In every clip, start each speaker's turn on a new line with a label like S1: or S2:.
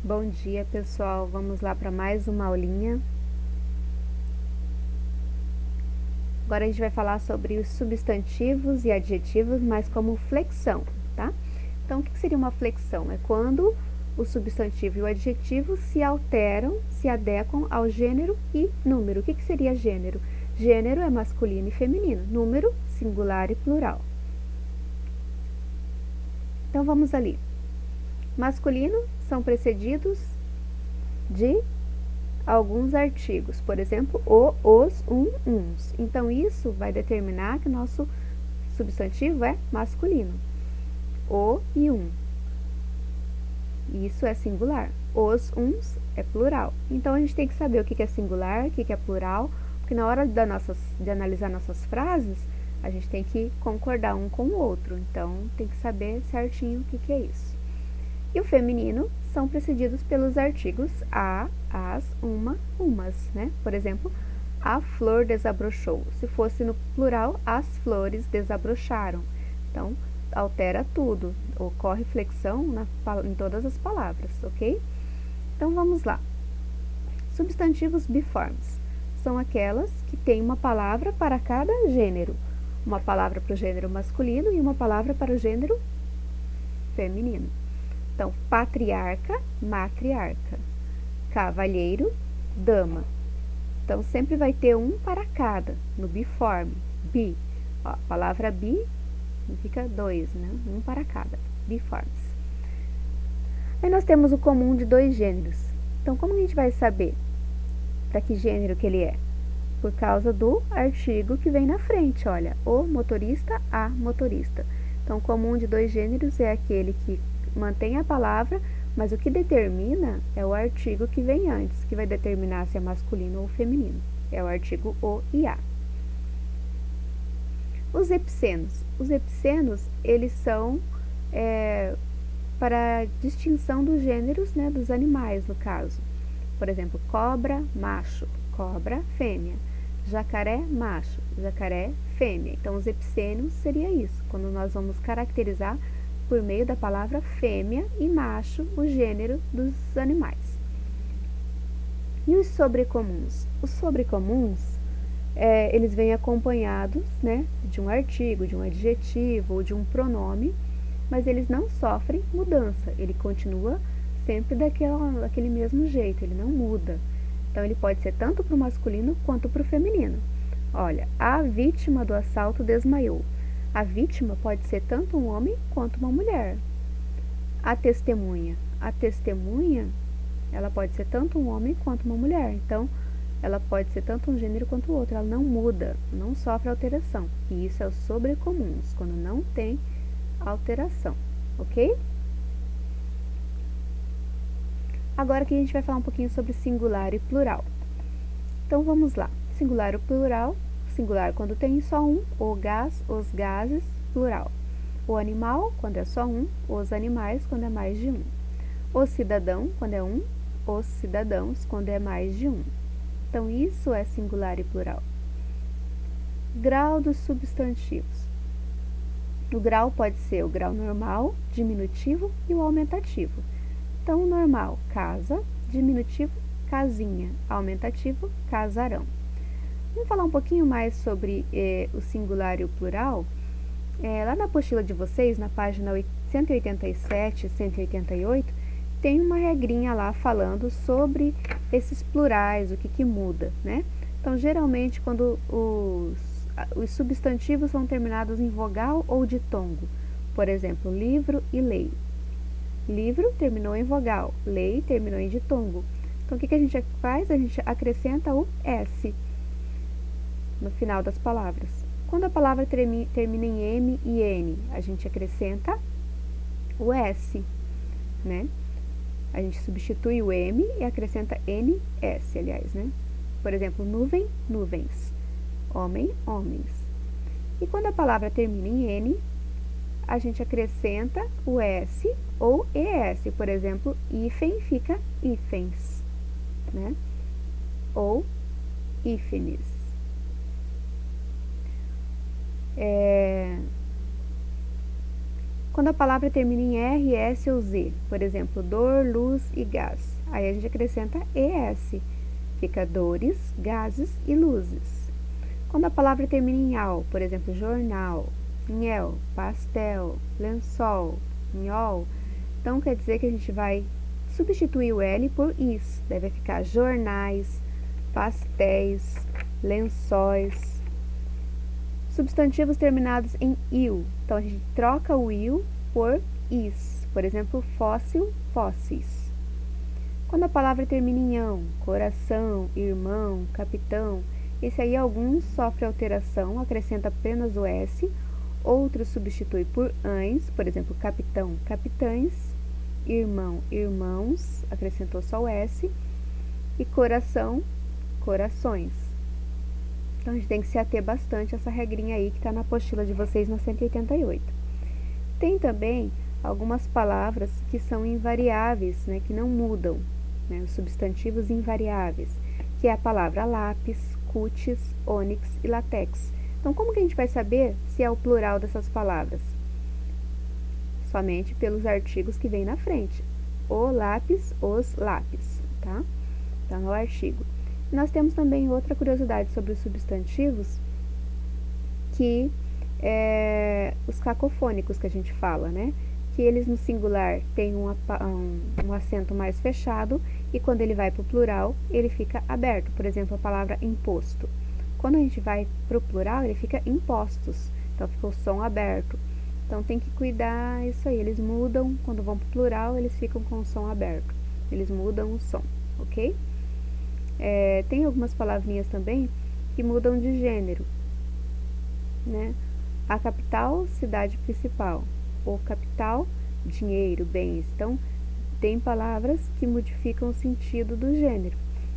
S1: Bom dia, pessoal. Vamos lá para mais uma aulinha. Agora a gente vai falar sobre os substantivos e adjetivos, mas como flexão, tá? Então, o que seria uma flexão? É quando o substantivo e o adjetivo se alteram, se adequam ao gênero e número. O que seria gênero? Gênero é masculino e feminino, número, singular e plural. Então, vamos ali. Masculino são precedidos de alguns artigos, por exemplo, o, os, uns. Então, isso vai determinar que o nosso substantivo é masculino. O e um. Isso é singular. Os, uns é plural. Então, a gente tem que saber o que é singular, o que é plural, porque na hora de analisar nossas frases, a gente tem que concordar um com o outro. Então, tem que saber certinho o que é isso. E o feminino são precedidos pelos artigos a, as, uma, umas, né? Por exemplo, a flor desabrochou. Se fosse no plural, as flores desabrocharam. Então, altera tudo. Ocorre flexão em todas as palavras, ok? Então, vamos lá. Substantivos biformes são aquelas que têm uma palavra para cada gênero. Uma palavra para o gênero masculino e uma palavra para o gênero feminino. Então, patriarca, matriarca, cavalheiro, dama. Então, sempre vai ter um para cada, no biforme, bi. Ó, a palavra bi significa dois, né? Um para cada, biformes. Aí nós temos o comum de dois gêneros. Então, como a gente vai saber para que gênero que ele é? Por causa do artigo que vem na frente, olha, o motorista, a motorista. Então, o comum de dois gêneros é aquele que mantém a palavra, mas o que determina é o artigo que vem antes, que vai determinar se é masculino ou feminino. É o artigo o e a. Os epicenos. Os epicenos, eles são para distinção dos gêneros, né, dos animais, no caso. Por exemplo, cobra, macho, cobra, fêmea. Jacaré, macho, jacaré, fêmea. Então, os epicênios seria isso, quando nós vamos caracterizar por meio da palavra fêmea e macho o gênero dos animais. E os sobrecomuns? Os sobrecomuns, eles vêm acompanhados, né, de um artigo, de um adjetivo ou de um pronome, mas eles não sofrem mudança, ele continua sempre daquele mesmo jeito, ele não muda. Então, ele pode ser tanto para o masculino quanto para o feminino. Olha, a vítima do assalto desmaiou. A vítima pode ser tanto um homem quanto uma mulher. A testemunha. A testemunha, ela pode ser tanto um homem quanto uma mulher. Então, ela pode ser tanto um gênero quanto o outro. Ela não muda, não sofre alteração. E isso é o sobrecomuns, quando não tem alteração, ok? Agora que a gente vai falar um pouquinho sobre singular e plural. Então, vamos lá. Singular e plural. Singular quando tem só um, o gás, os gases, plural. O animal, quando é só um, os animais, quando é mais de um. O cidadão, quando é um, os cidadãos, quando é mais de um. Então, isso é singular e plural. Grau dos substantivos. O grau pode ser o grau normal, diminutivo e o aumentativo. Então, o normal, casa, diminutivo, casinha, aumentativo, casarão. Vamos falar um pouquinho mais sobre o singular e o plural. Lá na apostila de vocês, na página 187 e 188, tem uma regrinha lá falando sobre esses plurais, o que muda, né? Então, geralmente, quando os substantivos são terminados em vogal ou ditongo, por exemplo, livro e lei. Livro terminou em vogal, lei terminou em ditongo. Então, o que a gente faz? A gente acrescenta o S no final das palavras. Quando a palavra termina em M e N, a gente acrescenta o S, né? A gente substitui o M e acrescenta NS, aliás, né? Por exemplo, nuvem, nuvens. Homem, homens. E quando a palavra termina em N, a gente acrescenta o S ou ES. Por exemplo, hífen fica hífens, né? Ou hífenes. Quando a palavra termina em R, S ou Z, por exemplo, dor, luz e gás, aí a gente acrescenta ES, fica dores, gases e luzes. Quando a palavra termina em AL, por exemplo, jornal, nhel, pastel, lençol, nhol, então quer dizer que a gente vai substituir o L por IS, daí vai ficar jornais, pastéis, lençóis. Substantivos terminados em IL, então a gente troca o IL por IS, por exemplo, fóssil, fósseis. Quando a palavra termina em ão, coração, irmão, capitão, esse aí alguns sofre alteração, acrescenta apenas o S, outros substitui por ães, por exemplo, capitão, capitães, irmão, irmãos, acrescentou só o S, e coração, corações. Então, a gente tem que se ater bastante a essa regrinha aí que está na apostila de vocês na 188. Tem também algumas palavras que são invariáveis, né, que não mudam, né, os substantivos invariáveis, que é a palavra lápis, cutis, ônix e latex. Então, como que a gente vai saber se é o plural dessas palavras? Somente pelos artigos que vem na frente. O lápis, os lápis, tá? Então, é o artigo. Nós temos também outra curiosidade sobre os substantivos, que é os cacofônicos que a gente fala, né? Que eles no singular têm um acento mais fechado e quando ele vai para o plural, ele fica aberto. Por exemplo, a palavra imposto. Quando a gente vai para o plural, ele fica impostos. Então, fica o som aberto. Então, tem que cuidar isso aí. Eles mudam, quando vão para o plural, eles ficam com o som aberto. Eles mudam o som, ok? Tem algumas palavrinhas também que mudam de gênero, né? A capital, cidade principal. O capital, dinheiro, bens. Então, tem palavras que modificam o sentido do gênero,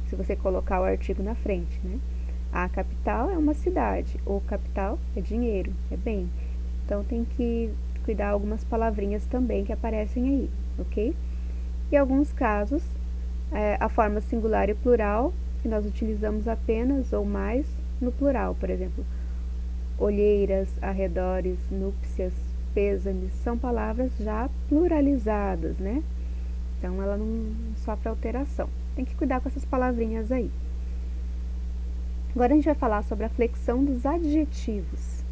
S1: se você colocar o artigo na frente, né? A capital é uma cidade, o capital é dinheiro, é bem. Então, tem que cuidar algumas palavrinhas também que aparecem aí, ok? Em alguns casos, a forma singular e plural, que nós utilizamos apenas ou mais no plural, por exemplo, olheiras, arredores, núpcias, pêsames, são palavras já pluralizadas, né? Então, ela não sofre alteração. Tem que cuidar com essas palavrinhas aí. Agora, a gente vai falar sobre a flexão dos adjetivos.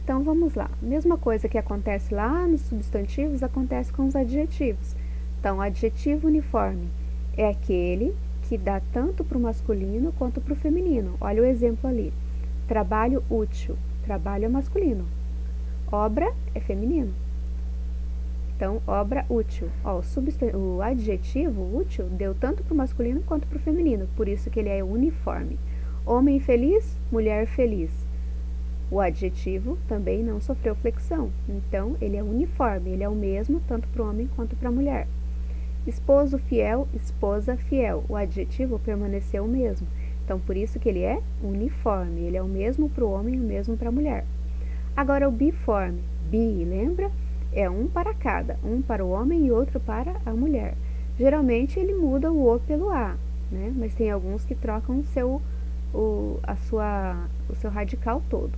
S1: Então, vamos lá. Mesma coisa que acontece lá nos substantivos, acontece com os adjetivos. Então, o adjetivo uniforme é aquele que dá tanto para o masculino quanto para o feminino. Olha o exemplo ali. Trabalho útil. Trabalho é masculino. Obra é feminino. Então, obra útil. Ó, o adjetivo útil deu tanto para o masculino quanto para o feminino. Por isso que ele é uniforme. Homem feliz, mulher feliz. O adjetivo também não sofreu flexão. Então, ele é uniforme. Ele é o mesmo tanto para o homem quanto para a mulher. Esposo fiel, esposa fiel. O adjetivo permaneceu o mesmo. Então, por isso que ele é uniforme. Ele é o mesmo para o homem e o mesmo para a mulher. Agora, o biforme. Bi, lembra? É um para cada. Um para o homem e outro para a mulher. Geralmente, ele muda o O pelo A, né? Mas tem alguns que trocam o seu radical todo.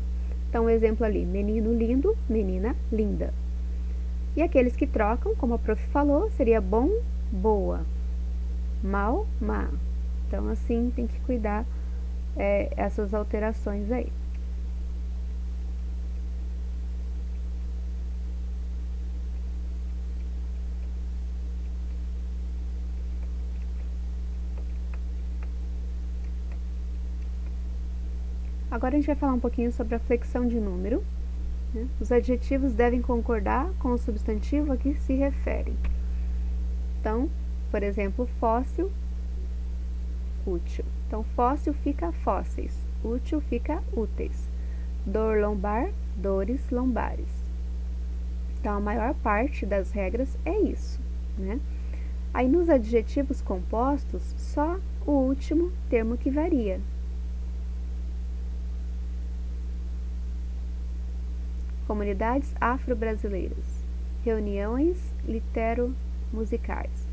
S1: Então, um exemplo ali. Menino lindo, menina linda. E aqueles que trocam, como a prof falou, seria bom, boa, mal, má. Então, assim, tem que cuidar essas alterações aí. Agora, a gente vai falar um pouquinho sobre a flexão de número. Né? Os adjetivos devem concordar com o substantivo a que se referem. Então, por exemplo, fóssil, útil. Então, fóssil fica fósseis, útil fica úteis. Dor lombar, dores lombares. Então, a maior parte das regras é isso, né? Aí, nos adjetivos compostos, só o último termo que varia. Comunidades afro-brasileiras. Reuniões litero-musicais.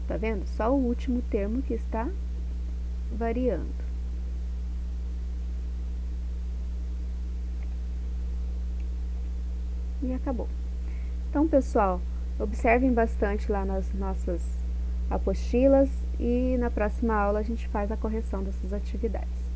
S1: Tá vendo? Só o último termo que está variando. E acabou. Então, pessoal, observem bastante lá nas nossas apostilas e na próxima aula a gente faz a correção dessas atividades.